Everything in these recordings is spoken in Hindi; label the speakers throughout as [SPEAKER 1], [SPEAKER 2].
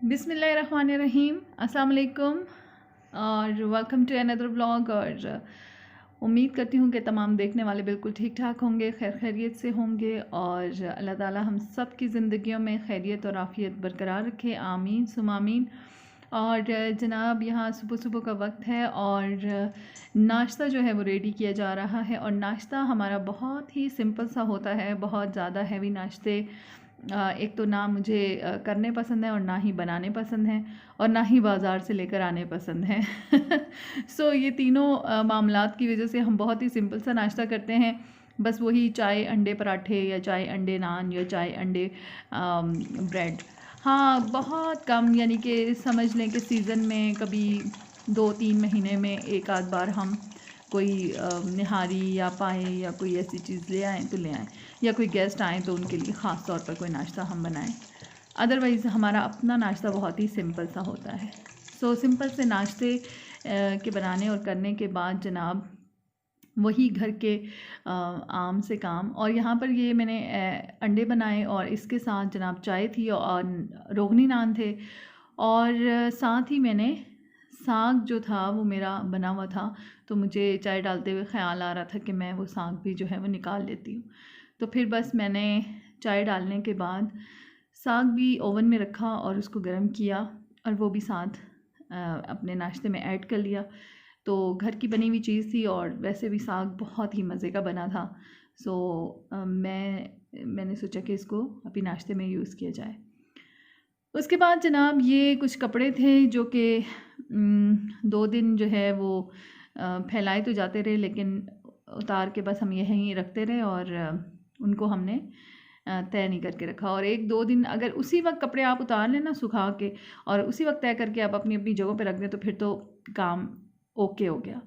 [SPEAKER 1] बिस्मिल्लाहिर्रहमानिर्रहीम, अस्सलाम वालेकुम और वेलकम टू अनदर व्लॉग। और उम्मीद करती हूँ कि तमाम देखने वाले बिल्कुल ठीक ठाक होंगे, खैर खैरियत से होंगे और अल्लाह ताला हम सब की ज़िंदगियों में खैरियत और आफ़ियत बरकरार रखे, आमीन सुम आमीन। और जनाब यहाँ सुबह सुबह का वक्त है और नाश्ता जो है वो रेडी किया जा रहा है। और नाश्ता हमारा बहुत ही सिंपल सा होता है, बहुत ज़्यादा हैवी नाश्ते एक तो ना मुझे करने पसंद है और ना ही बनाने पसंद हैं और ना ही बाज़ार से लेकर आने पसंद हैं। सो ये तीनों मामलात की वजह से हम बहुत ही सिंपल सा नाश्ता करते हैं। बस वही चाय अंडे पराठे या चाय अंडे नान या चाय अंडे ब्रेड। हाँ, बहुत कम, यानी कि समझ लें कि सीज़न में कभी 2-3 महीने में एक आध बार हम कोई निहारी या पाए या कोई ऐसी चीज़ ले आएँ तो ले आएँ, या कोई गेस्ट आएँ तो उनके लिए ख़ास तौर पर कोई नाश्ता हम बनाएं। अदरवाइज़ हमारा अपना नाश्ता बहुत ही सिंपल सा होता है। सो सिंपल से नाश्ते के बनाने और करने के बाद जनाब वही घर के आम से काम। और यहाँ पर ये मैंने अंडे बनाए और इसके साथ जनाब चाय थी और रोगनी नान थे। और साथ ही मैंने साग जो था वो मेरा बना हुआ था, तो मुझे चाय डालते हुए ख़्याल आ रहा था कि मैं वो साग भी जो है वो निकाल लेती हूँ। तो फिर बस मैंने चाय डालने के बाद साग भी ओवन में रखा और उसको गर्म किया और वो भी साथ अपने नाश्ते में ऐड कर लिया। तो घर की बनी हुई चीज़ थी और वैसे भी साग बहुत ही मज़े का बना था। सो मैंने सोचा कि इसको अभी नाश्ते में यूज़ किया जाए। उसके बाद जनाब ये कुछ कपड़े थे जो कि 2 दिन जो है वो फैलाए तो जाते रहे, लेकिन उतार के बस हम यहीं रखते रहे और उनको हमने तय नहीं करके रखा। और 1-2 दिन अगर उसी वक्त कपड़े आप उतार लें ना सुखा के और उसी वक्त तय करके आप अपनी अपनी जगहों पे रख दें तो फिर तो काम ओके हो गया।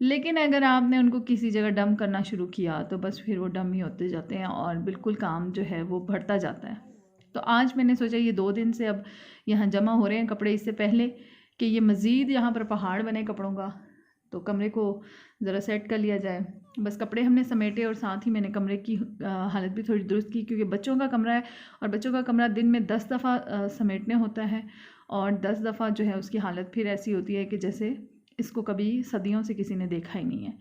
[SPEAKER 1] लेकिन अगर आपने उनको किसी जगह डंप करना शुरू किया तो बस फिर वो डंप ही होते जाते हैं और बिल्कुल काम जो है वो बढ़ता जाता है। तो आज मैंने सोचा ये 2 दिन से अब यहाँ जमा हो रहे हैं कपड़े, इससे पहले कि ये मज़ीद यहाँ पर पहाड़ बने कपड़ों का, तो कमरे को ज़रा सेट कर लिया जाए। बस कपड़े हमने समेटे और साथ ही मैंने कमरे की हालत भी थोड़ी दुरुस्त की, क्योंकि बच्चों का कमरा है और बच्चों का कमरा दिन में 10 दफ़ा समेटने होता है और 10 दफ़ा जो है उसकी हालत फिर ऐसी होती है कि जैसे इसको कभी सदियों से किसी ने देखा ही नहीं है।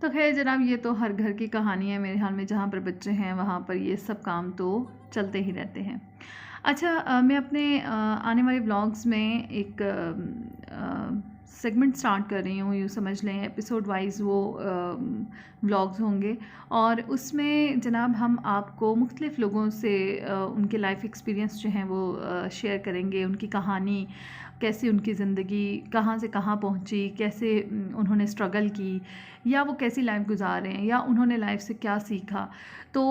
[SPEAKER 1] तो खैर जनाब ये तो हर घर की कहानी है मेरे ख्याल में, जहाँ पर बच्चे हैं वहाँ पर ये सब काम तो चलते ही रहते हैं। अच्छा, मैं अपने आने वाले व्लॉग्स में एक सेगमेंट स्टार्ट कर रही हूँ, यूँ समझ लें एपिसोड वाइज वो व्लॉग्स होंगे और उसमें जनाब हम आपको मुख्तलिफ़ लोगों से उनके लाइफ एक्सपीरियंस जो हैं वो शेयर करेंगे, उनकी कहानी, कैसे उनकी ज़िंदगी कहाँ से कहाँ पहुँची, कैसे उन्होंने स्ट्रगल की या वो कैसी लाइफ गुजार रहे हैं या उन्होंने लाइफ से क्या सीखा। तो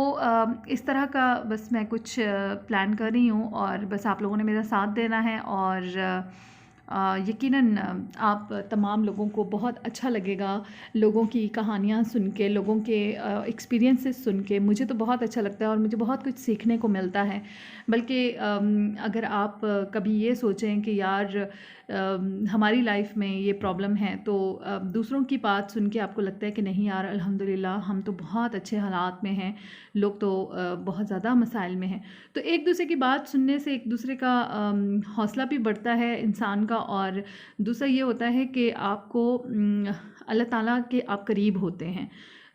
[SPEAKER 1] इस तरह का बस मैं कुछ प्लान कर रही हूँ और बस आप लोगों ने मेरा साथ देना है और यकीनन आप तमाम लोगों को बहुत अच्छा लगेगा लोगों की कहानियाँ सुन के, लोगों के एक्सपीरियंसेस सुन के। मुझे तो बहुत अच्छा लगता है और मुझे बहुत कुछ सीखने को मिलता है। बल्कि अगर आप कभी ये सोचें कि यार हमारी लाइफ में ये प्रॉब्लम है, तो दूसरों की बात सुन के आपको लगता है कि नहीं यार अल्हम्दुलिल्लाह हम तो बहुत अच्छे हालात में हैं, लोग तो बहुत ज़्यादा मसाइल में हैं। तो एक दूसरे की बात सुनने से एक दूसरे का हौसला भी बढ़ता है इंसान का, और दूसरा ये होता है कि आपको अल्लाह ताला के आप करीब होते हैं।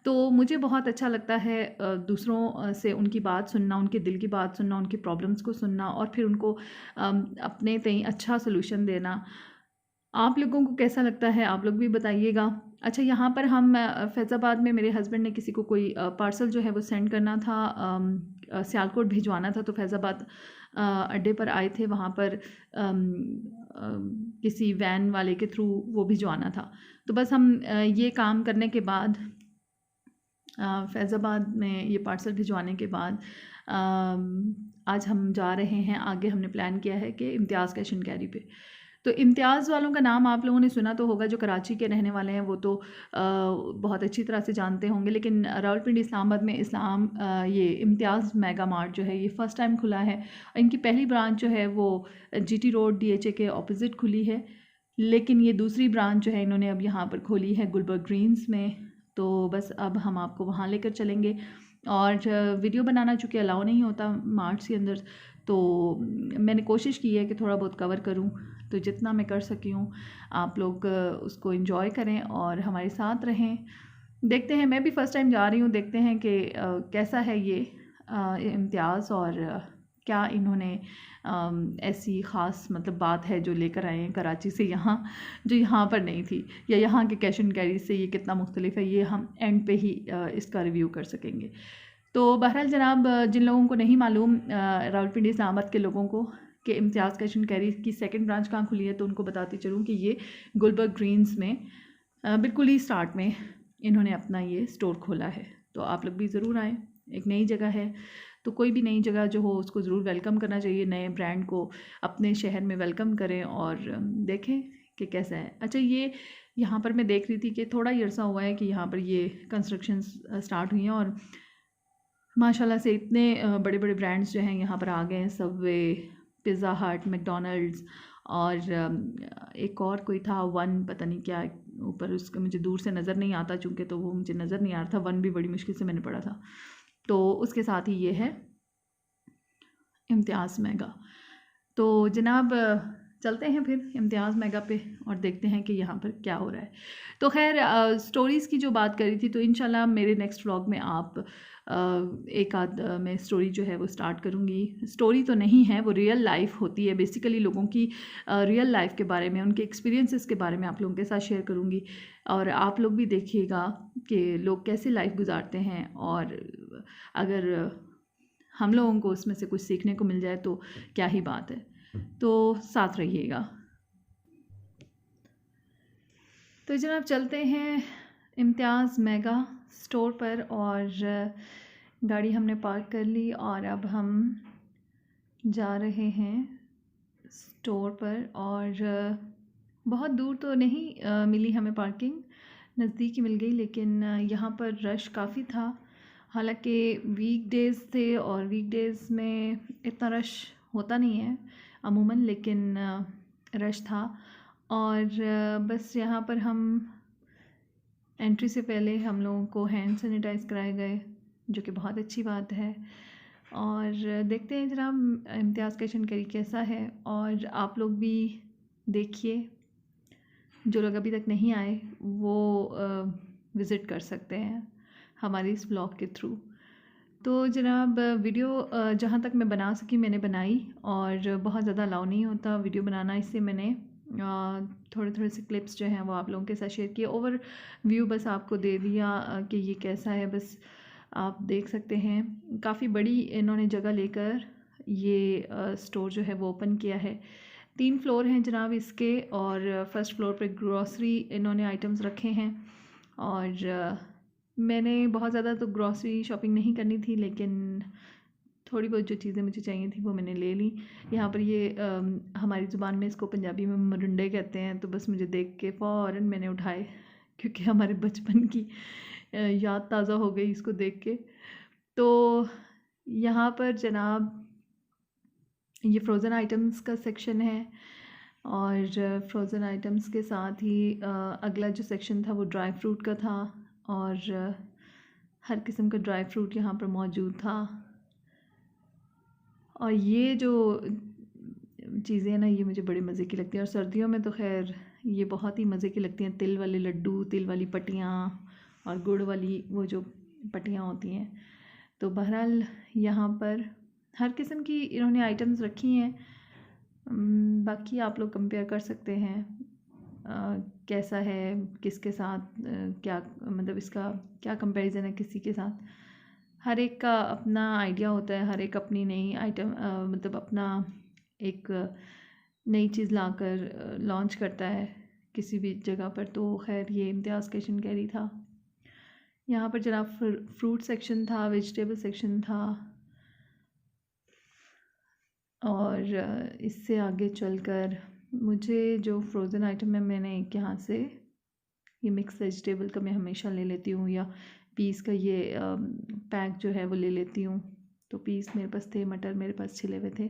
[SPEAKER 1] तो मुझे बहुत अच्छा लगता है दूसरों से उनकी बात सुनना, उनके दिल की बात सुनना, उनकी प्रॉब्लम्स को सुनना और फिर उनको अपने तई अच्छा सलूशन देना। आप लोगों को कैसा लगता है आप लोग भी बताइएगा। अच्छा, यहाँ पर हम फैज़ाबाद में मेरे हस्बैंड ने किसी को कोई पार्सल जो है वो सेंड करना था, सियालकोट भिजवाना था, तो फैज़ाबाद अड्डे पर आए थे, वहाँ पर किसी वैन वाले के थ्रू वो भिजवाना था। तो बस हम ये काम करने के बाद फैज़ाबाद में ये पार्सल भिजवाने के बाद आज हम जा रहे हैं, आगे हमने प्लान किया है कि इम्तियाज़ कैश एंड कैरी पे। तो इम्तियाज़ वालों का नाम आप लोगों ने सुना तो होगा, जो कराची के रहने वाले हैं वो तो बहुत अच्छी तरह से जानते होंगे। लेकिन रावलपिंडी इस्लामाबाद में ये इम्तियाज़ मेगा मार्ट जो है ये फ़र्स्ट टाइम खुला है। इनकी पहली ब्रांच जो है वो जीटी रोड DHA के ऑपोजिट खुली है, लेकिन ये दूसरी ब्रांच जो है इन्होंने अब यहाँ पर खोली है गुलबर्ग ग्रीन्स में। तो बस अब हम आपको वहाँ लेकर चलेंगे और वीडियो बनाना चूँकि अलाउ नहीं होता मार्ट्स के अंदर, तो मैंने कोशिश की है कि थोड़ा बहुत कवर करूं, तो जितना मैं कर सकी हूँ आप लोग उसको एंजॉय करें और हमारे साथ रहें। देखते हैं, मैं भी फ़र्स्ट टाइम जा रही हूँ, देखते हैं कि कैसा है ये इम्तियाज़ और क्या इन्होंने ऐसी ख़ास मतलब बात है जो लेकर आए हैं कराची से यहाँ, जो यहाँ पर नहीं थी, या यहाँ के कैश एंड कैरी से ये कितना मुख्तलिफ है, ये हम एंड पे ही इसका रिव्यू कर सकेंगे। तो बहरहाल जनाब, जिन लोगों को नहीं मालूम, रावलपिंडी इस्लामाबाद के लोगों को, कि इम्तियाज़ कैश एंड कैरी की सेकंड ब्रांच कहाँ खुली है, तो उनको बताती चलूँ कि ये गुलबर्ग ग्रीन्स में बिल्कुल ही स्टार्ट में इन्होंने अपना ये स्टोर खोला है। तो आप लोग भी ज़रूर आएँ, एक नई जगह है, तो कोई भी नई जगह जो हो उसको ज़रूर वेलकम करना चाहिए, नए ब्रांड को अपने शहर में वेलकम करें और देखें कि कैसा है। अच्छा, ये यहाँ पर मैं देख रही थी कि थोड़ा ही अर्सा हुआ है कि यहाँ पर ये कंस्ट्रक्शन स्टार्ट हुई हैं और माशाल्लाह से इतने बड़े बड़े ब्रांड्स जो हैं यहाँ पर आ गए हैं, सबवे, पिज़्ज़ा हट, मैकडॉनल्ड्स और एक और कोई था वन, पता नहीं क्या ऊपर, उसका मुझे दूर से नज़र नहीं आता चूँकि, तो वो मुझे नज़र नहीं आ रहा था, वन भी बड़ी मुश्किल से मैंने पढ़ा था। तो उसके साथ ही ये है इम्तियाज़ मेगा। तो जनाब चलते हैं फिर इम्तियाज़ मेगा पे और देखते हैं कि यहाँ पर क्या हो रहा है। तो खैर स्टोरीज़ की जो बात करी थी, तो इंशाल्लाह मेरे नेक्स्ट व्लॉग में आप एक आध मैं स्टोरी जो है वो स्टार्ट करूँगी। स्टोरी तो नहीं है, वो रियल लाइफ होती है, बेसिकली लोगों की रियल लाइफ के बारे में, उनके एक्सपीरियंसेस के बारे में आप लोगों के साथ शेयर करूँगी और आप लोग भी देखिएगा कि लोग कैसे लाइफ गुजारते हैं और अगर हम लोगों को उसमें से कुछ सीखने को मिल जाए तो क्या ही बात है। तो साथ रहिएगा। तो जनाब चलते हैं इम्तियाज़ मेगा स्टोर पर और गाड़ी हमने पार्क कर ली और अब हम जा रहे हैं स्टोर पर। और बहुत दूर तो नहीं मिली हमें पार्किंग, नज़दीक ही मिल गई, लेकिन यहाँ पर रश काफ़ी था। हालांकि वीकडेज़ थे और वीकडेज़ में इतना रश होता नहीं है अमूमन, लेकिन रश था। और बस यहाँ पर हम एंट्री से पहले हम लोगों को हैंड सैनिटाइज़ कराए गए, जो कि बहुत अच्छी बात है। और देखते हैं जनाब इम्तियाज़ कैश एंड कैरी कैसा है, और आप लोग भी देखिए, जो लोग अभी तक नहीं आए वो विज़िट कर सकते हैं हमारी इस ब्लॉग के थ्रू। तो जनाब वीडियो जहाँ तक मैं बना सकी मैंने बनाई, और बहुत ज़्यादा अलाउ नहीं होता वीडियो बनाना, इससे मैंने थोड़े थोड़े से क्लिप्स जो हैं वो आप लोगों के साथ शेयर किए। ओवर व्यू बस आपको दे दिया कि ये कैसा है, बस आप देख सकते हैं। काफ़ी बड़ी इन्होंने जगह लेकर ये स्टोर जो है वो ओपन किया है। 3 फ्लोर हैं जनाब इसके, और फर्स्ट फ्लोर पे ग्रॉसरी इन्होंने आइटम्स रखे हैं। और मैंने बहुत ज़्यादा तो ग्रॉसरी शॉपिंग नहीं करनी थी, लेकिन थोड़ी बहुत जो चीज़ें मुझे चाहिए थी वो मैंने ले ली। यहाँ पर ये हमारी ज़ुबान में इसको पंजाबी में मरुंडे कहते हैं, तो बस मुझे देख के फ़ौरन मैंने उठाए, क्योंकि हमारे बचपन की याद ताज़ा हो गई इसको देख के। तो यहाँ पर जनाब ये फ्रोज़न आइटम्स का सेक्शन है, और फ्रोज़न आइटम्स के साथ ही अगला जो सेक्शन था वो ड्राई फ्रूट का था, और हर किस्म का ड्राई फ्रूट यहाँ पर मौजूद था। और ये जो चीज़ें हैं ना, ये मुझे बड़े मज़े की लगती हैं, और सर्दियों में तो खैर ये बहुत ही मज़े की लगती हैं। तिल वाले लड्डू, तिल वाली पट्टियाँ और गुड़ वाली वो जो पट्टियाँ होती हैं। तो बहरहाल यहाँ पर हर किस्म की इन्होंने आइटम्स रखी हैं। बाकी आप लोग कंपेयर कर सकते हैं कैसा है, किसके साथ क्या मतलब इसका क्या कंपैरिजन है किसी के साथ। हर एक का अपना आइडिया होता है, हर एक अपनी नई आइटम मतलब अपना एक नई चीज़ लाकर लॉन्च करता है किसी भी जगह पर। तो खैर ये इम्तियाज़ कैश एंड कैरी था। यहाँ पर जनाब फ्रूट सेक्शन था, वेजिटेबल सेक्शन था, और इससे आगे चलकर मुझे जो फ्रोज़न आइटम है, मैंने एक यहाँ से ये मिक्स वेजिटेबल का मैं हमेशा ले लेती हूँ, या पीस का ये पैक जो है वो ले लेती हूँ। तो पीस मेरे पास थे, मटर मेरे पास छिले हुए थे,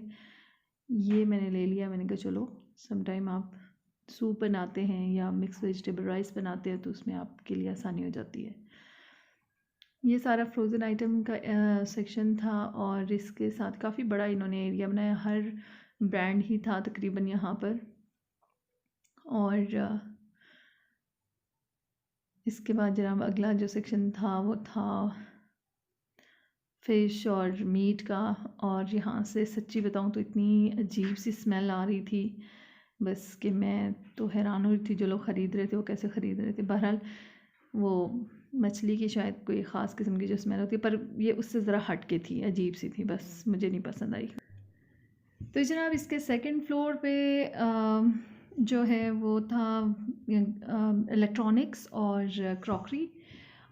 [SPEAKER 1] ये मैंने ले लिया। मैंने कहा चलो समटाइम आप सूप बनाते हैं या मिक्स वेजिटेबल राइस बनाते हैं तो उसमें आपके लिए आसानी हो जाती है। ये सारा फ्रोज़न आइटम का सेक्शन था और इसके साथ काफ़ी बड़ा इन्होंने एरिया बनाया, हर ब्रांड ही था तकरीबन यहाँ पर। और इसके बाद जनाब अगला जो सेक्शन था वो था फ़िश और मीट का। और यहाँ से सच्ची बताऊँ तो इतनी अजीब सी स्मेल आ रही थी बस कि मैं तो हैरान हो रही थी, जो लोग ख़रीद रहे थे वो कैसे ख़रीद रहे थे। बहरहाल वो मछली की शायद कोई ख़ास किस्म की जो स्मेल होती है, पर ये उससे ज़रा हट के थी, अजीब सी थी, बस मुझे नहीं पसंद आई। तो जनाब इसके सेकंड फ्लोर पे जो है वो था इलेक्ट्रॉनिक्स और क्रॉकरी।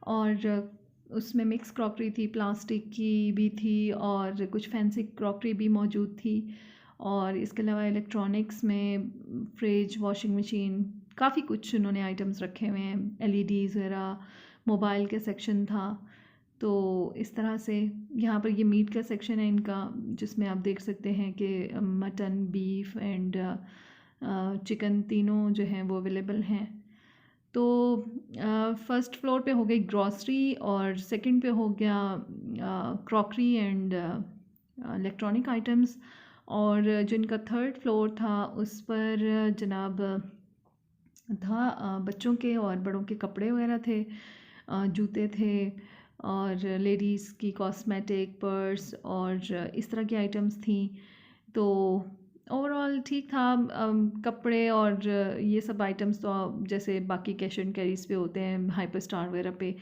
[SPEAKER 1] और उसमें मिक्स क्रॉकरी थी, प्लास्टिक की भी थी और कुछ फैंसी क्रॉकरी भी मौजूद थी। और इसके अलावा इलेक्ट्रॉनिक्स में फ्रिज, वॉशिंग मशीन, काफ़ी कुछ उन्होंने आइटम्स रखे हुए हैं, एलईडीज़ वगैरह, मोबाइल के सेक्शन था। तो इस तरह से यहाँ पर ये मीट का सेक्शन है इनका, जिसमें आप देख सकते हैं कि मटन, बीफ एंड चिकन तीनों जो हैं वो अवेलेबल हैं। तो फर्स्ट फ्लोर पे हो गई ग्रॉसरी और सेकंड पे हो गया क्रॉकरी एंड इलेक्ट्रॉनिक आइटम्स। और जो इनका थर्ड फ्लोर था उस पर जनाब था बच्चों के और बड़ों के कपड़े वगैरह थे, जूते थे और लेडीज़ की कॉस्मेटिक, पर्स और इस तरह की आइटम्स थी। तो ओवरऑल ठीक था। कपड़े और ये सब आइटम्स तो जैसे बाकी कैश एंड कैरीज पे होते हैं, हाइपर स्टार वगैरह पे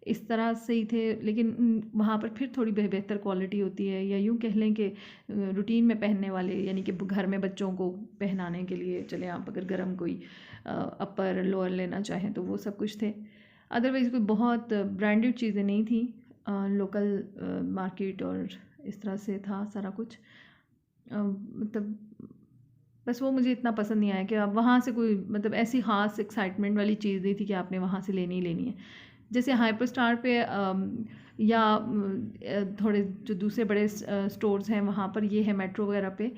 [SPEAKER 1] इस तरह से ही थे, लेकिन वहाँ पर फिर थोड़ी बेहतर क्वालिटी होती है, या यूँ कह लें कि रूटीन में पहनने वाले, यानी कि घर में बच्चों को पहनाने के लिए, चले आप अगर गर्म कोई अपर लोअर लेना चाहें तो वो सब कुछ थे। अदरवाइज़ कोई बहुत ब्रांडेड चीज़ें नहीं थी, लोकल मार्केट और इस तरह से था सारा कुछ। मतलब बस वो मुझे इतना पसंद नहीं आया कि आप वहाँ से कोई मतलब ऐसी ख़ास एक्साइटमेंट वाली चीज़ नहीं थी कि आपने वहाँ से लेनी ही लेनी है। जैसे हाइपर स्टार पे या थोड़े जो दूसरे बड़े स्टोर्स हैं वहाँ पर ये है, मेट्रो वगैरह पे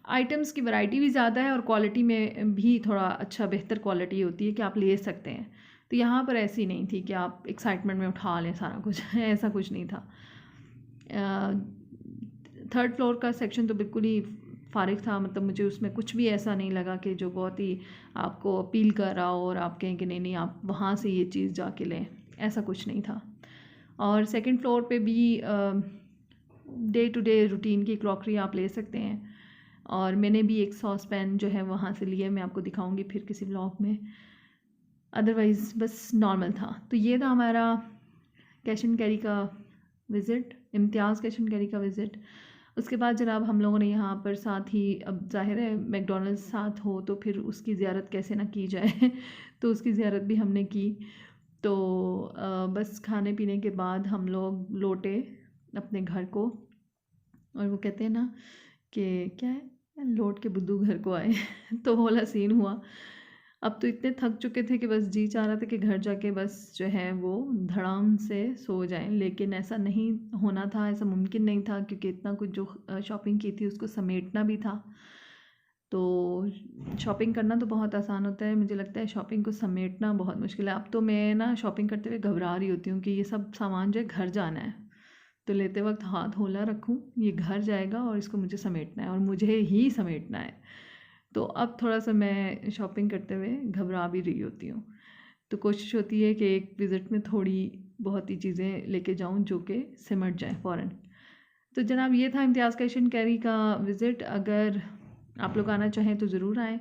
[SPEAKER 1] आइटम्स की वैरायटी भी ज़्यादा है और क्वालिटी में भी थोड़ा अच्छा बेहतर क्वालिटी होती है कि आप ले सकते हैं। तो यहाँ पर ऐसी नहीं थी कि आप एक्साइटमेंट में उठा लें सारा कुछ ऐसा कुछ नहीं था। थर्ड फ्लोर का सेक्शन तो बिल्कुल ही फ़ारिग था, मतलब मुझे उसमें कुछ भी ऐसा नहीं लगा कि जो बहुत ही आपको अपील कर रहा हो और आप कहें कि नहीं नहीं आप वहाँ से ये चीज़ जाके लें, ऐसा कुछ नहीं था। और सेकंड फ्लोर पे भी डे टू डे रूटीन की क्रॉकरी आप ले सकते हैं। और मैंने भी एक सॉस पैन जो है वहाँ से लिया, मैं आपको दिखाऊंगी फिर किसी व्लॉग में। अदरवाइज़ बस नॉर्मल था। तो ये था हमारा कैश एंड कैरी का visit, Imtiaz cash and carry का विज़िट। उसके बाद जनाब हम लोगों ने यहाँ पर साथ ही, अब ज़ाहिर है मैकडॉनल्ड्स साथ हो तो फिर उसकी ज़ियारत कैसे ना की जाए तो उसकी ज़ियारत भी हमने की। तो बस खाने पीने के बाद हम लोग लौटे अपने घर को, और वो कहते हैं ना कि क्या है, लौट के बुद्धू घर को आए तो वो वाला सीन हुआ। अब तो इतने थक चुके थे कि बस जी चाह रहा था कि घर जाके बस जो है वो धड़ाम से सो जाएं, लेकिन ऐसा नहीं होना था, ऐसा मुमकिन नहीं था क्योंकि इतना कुछ जो शॉपिंग की थी उसको समेटना भी था। तो शॉपिंग करना तो बहुत आसान होता है, मुझे लगता है शॉपिंग को समेटना बहुत मुश्किल है। अब तो मैं ना शॉपिंग करते हुए घबरा रही होती हूँ कि ये सब सामान जो है घर जाना है, तो लेते वक्त हाथ होला रखूँ, ये घर जाएगा और इसको मुझे समेटना है और मुझे ही समेटना है। तो अब थोड़ा सा मैं शॉपिंग करते हुए घबरा भी रही होती हूँ। तो कोशिश होती है कि एक विज़िट में थोड़ी बहुत ही चीज़ें लेके जाऊँ जो कि सिमट जाएँ फ़ौरन। तो जनाब ये था इम्तियाज़ कैश एंड कैरी का विज़िट। अगर आप लोग आना चाहें तो ज़रूर आएँ,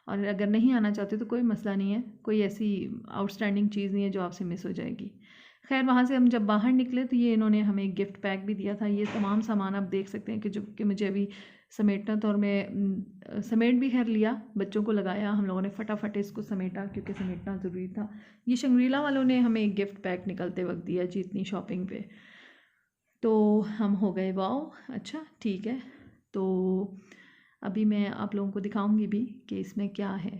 [SPEAKER 1] और अगर नहीं आना चाहते तो कोई मसला नहीं है, कोई ऐसी आउटस्टैंडिंग चीज़ नहीं है जो आपसे मिस हो जाएगी। खैर वहाँ से हम जब बाहर निकले तो ये इन्होंने हमें एक गिफ्ट पैक भी दिया था। ये तमाम सामान आप देख सकते हैं कि जो कि मुझे अभी समेटना था, और मैं समेट भी खैर लिया, बच्चों को लगाया, हम लोगों ने फटाफट इसको समेटा क्योंकि समेटना ज़रूरी था। ये शंग्रीला वालों ने हमें एक गिफ्ट पैक निकलते वक्त दिया जी, इतनी शॉपिंग पे। तो हम हो गए वाओ, अच्छा ठीक है। तो अभी मैं आप लोगों को दिखाऊंगी भी कि इसमें क्या है।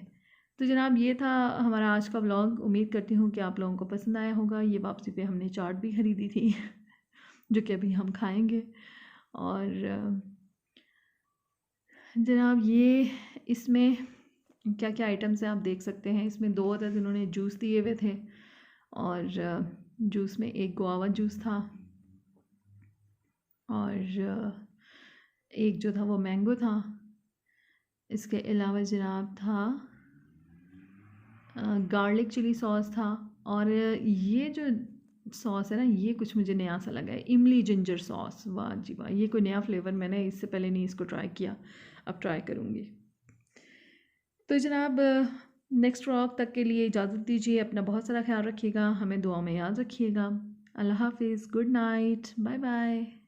[SPEAKER 1] तो जनाब ये था हमारा आज का व्लॉग। उम्मीद करती हूँ कि आप लोगों को पसंद आया होगा। ये वापसी पे हमने चाट भी ख़रीदी थी जो कि अभी हम खाएंगे। और जनाब ये इसमें क्या क्या आइटम्स हैं आप देख सकते हैं। इसमें 2 अदद इन्होंने जूस दिए हुए थे, और जूस में एक गुआवा जूस था और एक जो था वो मैंगो था। इसके अलावा जनाब था गार्लिक चिली सॉस था। और ये जो सॉस है ना, ये कुछ मुझे नया सा लगा है, इमली जिंजर सॉस। वाह जी वाह, ये कोई नया फ्लेवर, मैंने इससे पहले नहीं इसको ट्राई किया, अब ट्राई करूँगी। तो जनाब नेक्स्ट व्लॉग तक के लिए इजाज़त दीजिए, अपना बहुत सारा ख्याल रखिएगा, हमें दुआ में याद रखिएगा। अल्लाह हाफिज़, गुड नाइट, बाय बाय।